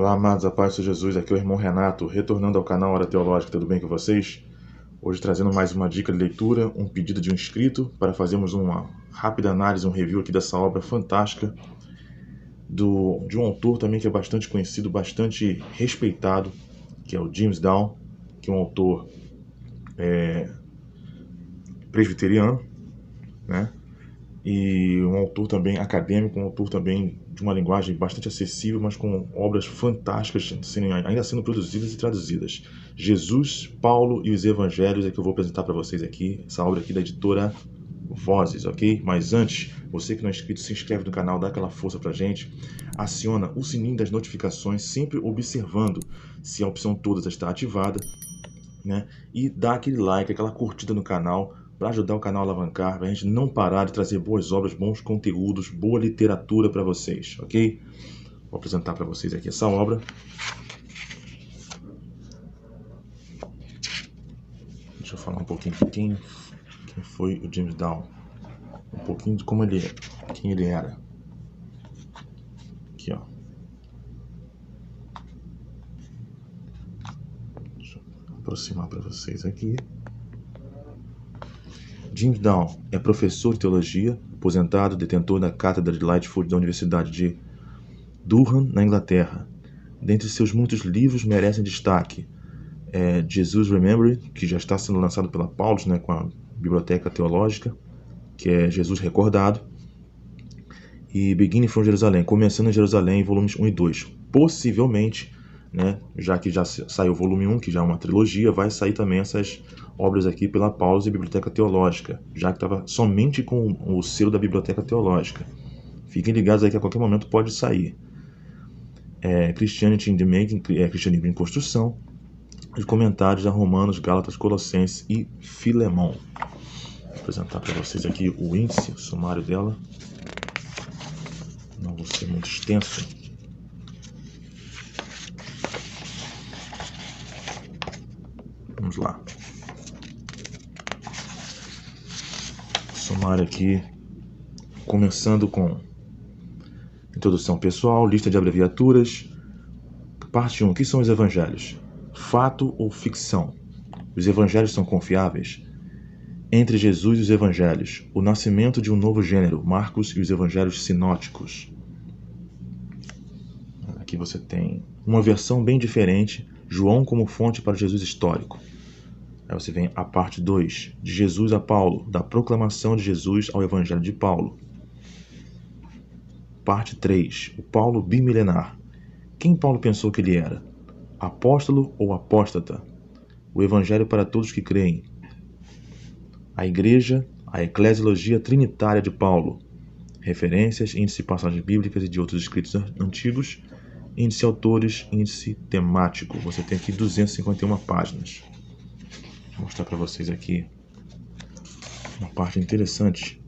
Olá, amados, a paz de Jesus, aqui é o irmão Renato, retornando ao canal Hora Teológica, tudo bem com vocês? Hoje trazendo mais uma dica de leitura, um pedido de um inscrito, para fazermos uma rápida análise, um review aqui dessa obra fantástica, de um autor também que é bastante conhecido, bastante respeitado, que é o James Down, que é um autor presbiteriano, né? E um autor também acadêmico, um autor também de uma linguagem bastante acessível, mas com obras fantásticas ainda sendo produzidas e traduzidas. Jesus, Paulo e os Evangelhos é que eu vou apresentar para vocês aqui, essa obra aqui da editora Vozes, ok? Mas antes, você que não é inscrito, se inscreve no canal, dá aquela força pra gente, aciona o sininho das notificações, sempre observando se a opção todas está ativada, né? E dá aquele like, aquela curtida no canal, para ajudar o canal a alavancar, para a gente não parar de trazer boas obras, bons conteúdos, boa literatura para vocês, ok? Vou apresentar para vocês aqui essa obra. Deixa eu falar um pouquinho de quem foi o James Down, um pouquinho de como quem ele era. Aqui, ó. Deixa eu aproximar para vocês aqui. James Down é professor de teologia, aposentado, detentor da cátedra de Lightfoot da Universidade de Durham, na Inglaterra. Dentre seus muitos livros merecem destaque Jesus Remembered, que já está sendo lançado pela Paulus, né, com a Biblioteca Teológica, que é Jesus Recordado, e Beginning from Jerusalém, Começando em Jerusalém, volumes 1 e 2. Possivelmente, né, já que já saiu o volume 1, que já é uma trilogia, vai sair também essas obras aqui pela Paulus e Biblioteca Teológica, já que estava somente com o selo da Biblioteca Teológica. Fiquem ligados aí que a qualquer momento pode sair. Christianity in the Making, Cristianismo em Construção, e comentários a Romanos, Gálatas, Colossenses e Filemão. Vou apresentar para vocês aqui o índice, o sumário dela. Não vou ser muito extenso. Vamos lá. Sumário aqui, começando com introdução pessoal, lista de abreviaturas. Parte 1. O que são os evangelhos? Fato ou ficção? Os evangelhos são confiáveis? Entre Jesus e os evangelhos, o nascimento de um novo gênero, Marcos e os evangelhos sinóticos. Aqui você tem uma versão bem diferente, João como fonte para Jesus histórico. Aí você vem a parte 2, de Jesus a Paulo, da proclamação de Jesus ao evangelho de Paulo. Parte 3, o Paulo bimilenar. Quem Paulo pensou que ele era? Apóstolo ou apóstata? O evangelho para todos que creem. A igreja, a eclesiologia trinitária de Paulo. Referências, índice passagens bíblicas e de outros escritos antigos. Índice autores, índice temático. Você tem aqui 251 páginas. Vou mostrar para vocês aqui uma parte interessante.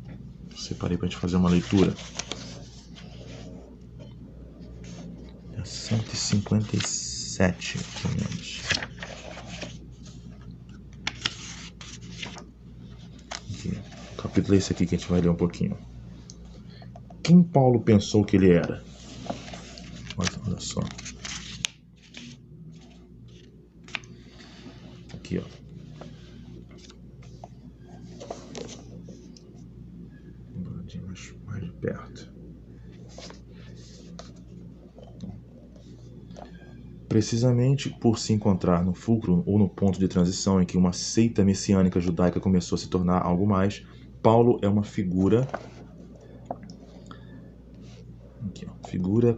Separei para a gente fazer uma leitura. 157, pelo menos. Aqui. O capítulo é esse aqui que a gente vai ler um pouquinho. Quem Paulo pensou que ele era? Olha só. Aqui, ó. Mais de perto. Precisamente por se encontrar no fulcro ou no ponto de transição em que uma seita messiânica judaica começou a se tornar algo mais, Paulo é uma figura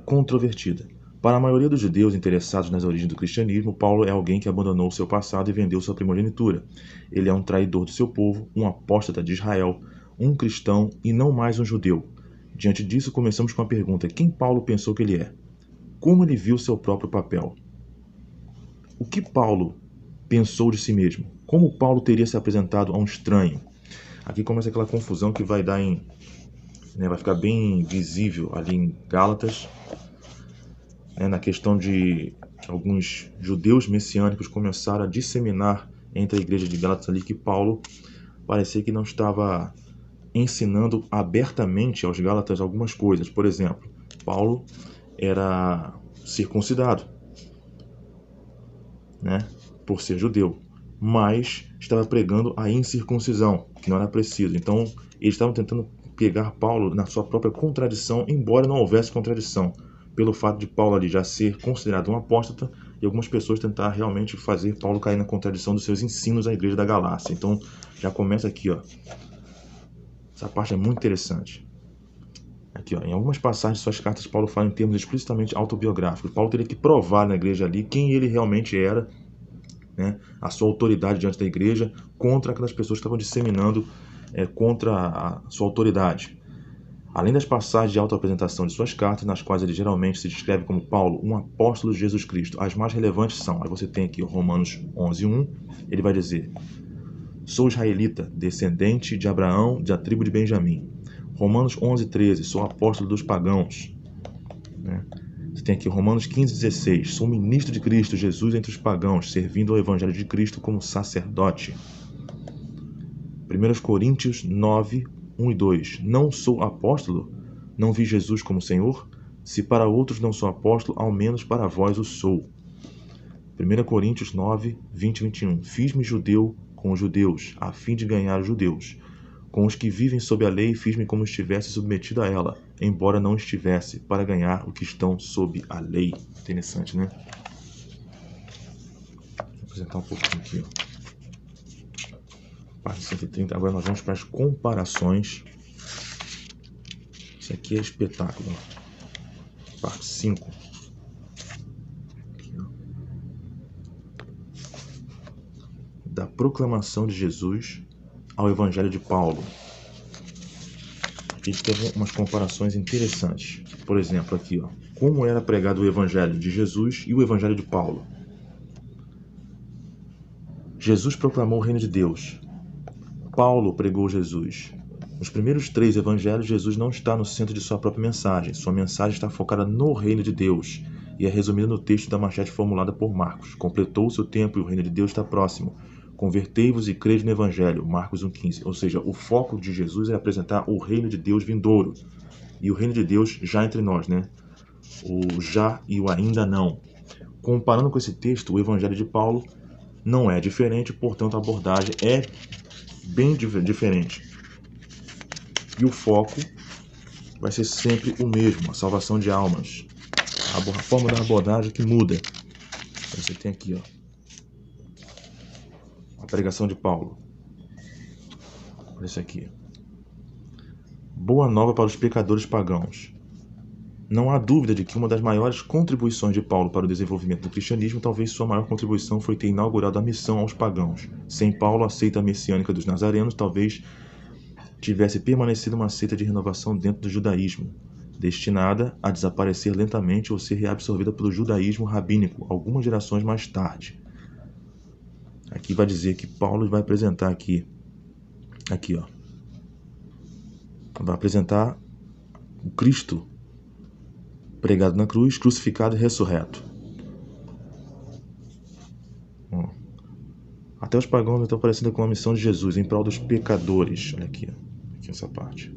controvertida. Para a maioria dos judeus interessados nas origens do cristianismo, Paulo é alguém que abandonou seu passado e vendeu sua primogenitura. Ele é um traidor do seu povo, um apóstata de Israel, um cristão e não mais um judeu. Diante disso, começamos com a pergunta: quem Paulo pensou que ele é? Como ele viu seu próprio papel? O que Paulo pensou de si mesmo? Como Paulo teria se apresentado a um estranho? Aqui começa aquela confusão que vai dar vai ficar bem visível ali em Gálatas, na questão de alguns judeus messiânicos começaram a disseminar entre a igreja de Gálatas ali que Paulo parecia que não estava ensinando abertamente aos Gálatas algumas coisas. Por exemplo, Paulo era circuncidado, né, por ser judeu, mas estava pregando a incircuncisão, que não era preciso. Então, eles estavam tentando pegar Paulo na sua própria contradição, embora não houvesse contradição, pelo fato de Paulo ali já ser considerado um apóstata e algumas pessoas tentar realmente fazer Paulo cair na contradição dos seus ensinos à igreja da Galácia. Então, já começa aqui, ó. Essa parte é muito interessante. Aqui, ó, em algumas passagens de suas cartas, Paulo fala em termos explicitamente autobiográficos. Paulo teria que provar na igreja ali quem ele realmente era, né, a sua autoridade diante da igreja contra aquelas pessoas que estavam disseminando contra a sua autoridade. Além das passagens de autoapresentação de suas cartas, nas quais ele geralmente se descreve como Paulo, um apóstolo de Jesus Cristo, as mais relevantes são, aí você tem aqui Romanos 11:1, ele vai dizer: sou israelita, descendente de Abraão, da tribo de Benjamim. Romanos 11:13, sou apóstolo dos pagãos, né? Você tem aqui Romanos 15:16, sou ministro de Cristo Jesus entre os pagãos, servindo ao evangelho de Cristo como sacerdote. 1 Coríntios 9:1 e 2, não sou apóstolo? Não vi Jesus como Senhor? Se para outros não sou apóstolo, ao menos para vós o sou. 1 Coríntios 9:20 e 21, fiz-me judeu com os judeus, a fim de ganhar os judeus. Com os que vivem sob a lei, fiz-me como estivesse submetido a ela, embora não estivesse, para ganhar o que estão sob a lei. Interessante, né? Vou apresentar um pouquinho aqui, ó. Parte 130. Agora nós vamos para as comparações. Isso aqui é espetáculo. Parte 5. Aqui, ó. Da proclamação de Jesus ao Evangelho de Paulo. Aqui teve umas comparações interessantes. Por exemplo, aqui, ó, como era pregado o Evangelho de Jesus e o Evangelho de Paulo. Jesus proclamou o reino de Deus. Paulo pregou Jesus. Nos primeiros 3 evangelhos, Jesus não está no centro de sua própria mensagem. Sua mensagem está focada no reino de Deus e é resumida no texto da manchete formulada por Marcos. Completou-se o tempo e o reino de Deus está próximo. Convertei-vos e crede no evangelho. Marcos 1,15. Ou seja, o foco de Jesus é apresentar o reino de Deus vindouro. E o reino de Deus já entre nós, né? O já e o ainda não. Comparando com esse texto, o evangelho de Paulo não é diferente, portanto a abordagem é bem diferente. E o foco vai ser sempre o mesmo, a salvação de almas. A forma da abordagem que muda. Você tem aqui, ó, a pregação de Paulo. Olha isso aqui. Boa nova para os pecadores pagãos. Não há dúvida de que uma das maiores contribuições de Paulo para o desenvolvimento do cristianismo, talvez sua maior contribuição, foi ter inaugurado a missão aos pagãos. Sem Paulo, a seita messiânica dos nazarenos talvez tivesse permanecido uma seita de renovação dentro do judaísmo, destinada a desaparecer lentamente ou ser reabsorvida pelo judaísmo rabínico algumas gerações mais tarde. Aqui vai dizer que Paulo vai apresentar aqui, ó, vai apresentar o Cristo pregado na cruz, crucificado e ressurreto. Até os pagãos estão parecendo com a missão de Jesus em prol dos pecadores. Olha aqui, aqui essa parte.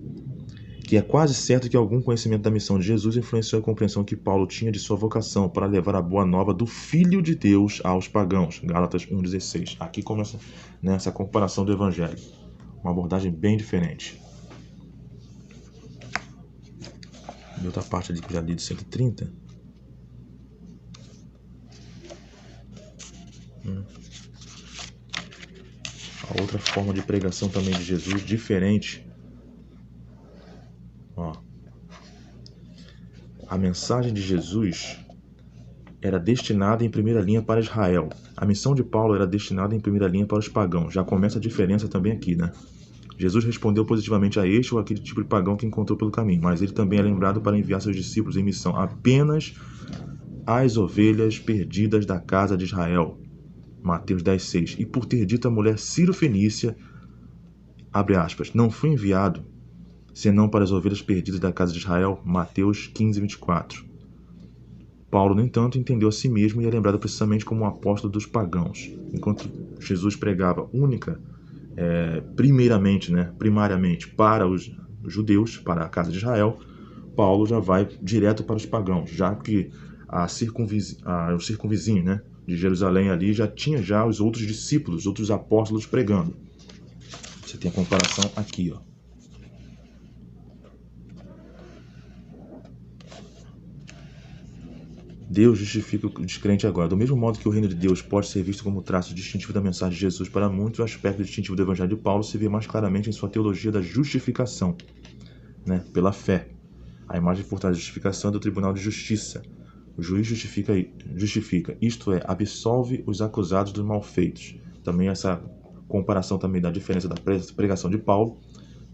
Que é quase certo que algum conhecimento da missão de Jesus influenciou a compreensão que Paulo tinha de sua vocação para levar a boa nova do Filho de Deus aos pagãos. Gálatas 1,16. Aqui começa, né, essa comparação do Evangelho. Uma abordagem bem diferente. E outra parte ali que eu já li de 130. A outra forma de pregação também de Jesus, diferente. Ó. A mensagem de Jesus era destinada em primeira linha para Israel. A missão de Paulo era destinada em primeira linha para os pagãos. Já começa a diferença também aqui, né? Jesus respondeu positivamente a este ou aquele tipo de pagão que encontrou pelo caminho, mas ele também é lembrado para enviar seus discípulos em missão apenas às ovelhas perdidas da casa de Israel. Mateus 10,6. E por ter dito à mulher Ciro-fenícia, abre aspas, não fui enviado senão para as ovelhas perdidas da casa de Israel. Mateus 15,24. Paulo, no entanto, entendeu a si mesmo e é lembrado precisamente como um apóstolo dos pagãos. Enquanto Jesus pregava primariamente para os judeus, para a casa de Israel, Paulo já vai direto para os pagãos, já que o circunvizinho, né, de Jerusalém ali já tinha já os outros discípulos, outros apóstolos pregando. Você tem a comparação aqui, ó. Deus justifica o descrente agora. Do mesmo modo que o reino de Deus pode ser visto como traço distintivo da mensagem de Jesus para muitos, o aspecto distintivo do Evangelho de Paulo se vê mais claramente em sua teologia da justificação, né, pela fé. A imagem por trás da justificação é do Tribunal de Justiça. O juiz justifica, isto é, absolve os acusados dos malfeitos. Também essa comparação também da diferença da pregação de Paulo,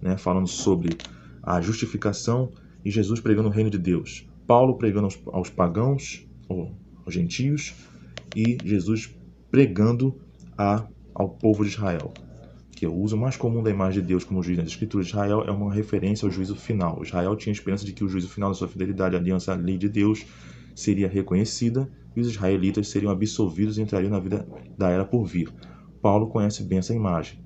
né, falando sobre a justificação e Jesus pregando o reino de Deus. Paulo pregando aos pagãos, ou aos gentios, e Jesus pregando ao povo de Israel. Que o uso mais comum da imagem de Deus como juiz nas Escrituras de Israel é uma referência ao juízo final. Israel tinha a esperança de que o juízo final da sua fidelidade à aliança à lei de Deus seria reconhecida e os israelitas seriam absolvidos e entrariam na vida da era por vir. Paulo conhece bem essa imagem.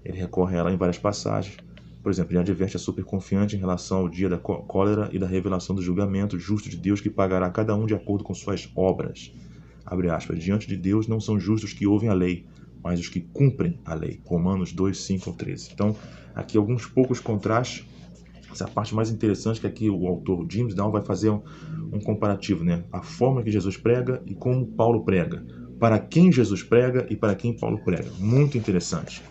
Ele recorre a ela em várias passagens. Por exemplo, ele adverte a superconfiante em relação ao dia da cólera e da revelação do julgamento justo de Deus que pagará cada um de acordo com suas obras. Abre aspas, diante de Deus não são justos que ouvem a lei, mas os que cumprem a lei. Romanos 2, 5 ao 13. Então, aqui alguns poucos contrastes. Essa parte mais interessante que aqui o autor James Down vai fazer um comparativo, né? A forma que Jesus prega e como Paulo prega. Para quem Jesus prega e para quem Paulo prega. Muito interessante.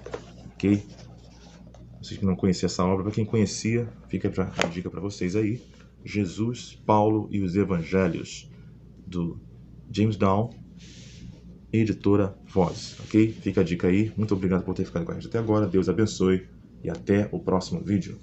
Ok? Vocês que não conheciam essa obra, para quem conhecia, fica a dica para vocês aí. Jesus, Paulo e os Evangelhos, do James Down, editora Voz, ok? Fica a dica aí. Muito obrigado por ter ficado com a gente até agora. Deus abençoe e até o próximo vídeo.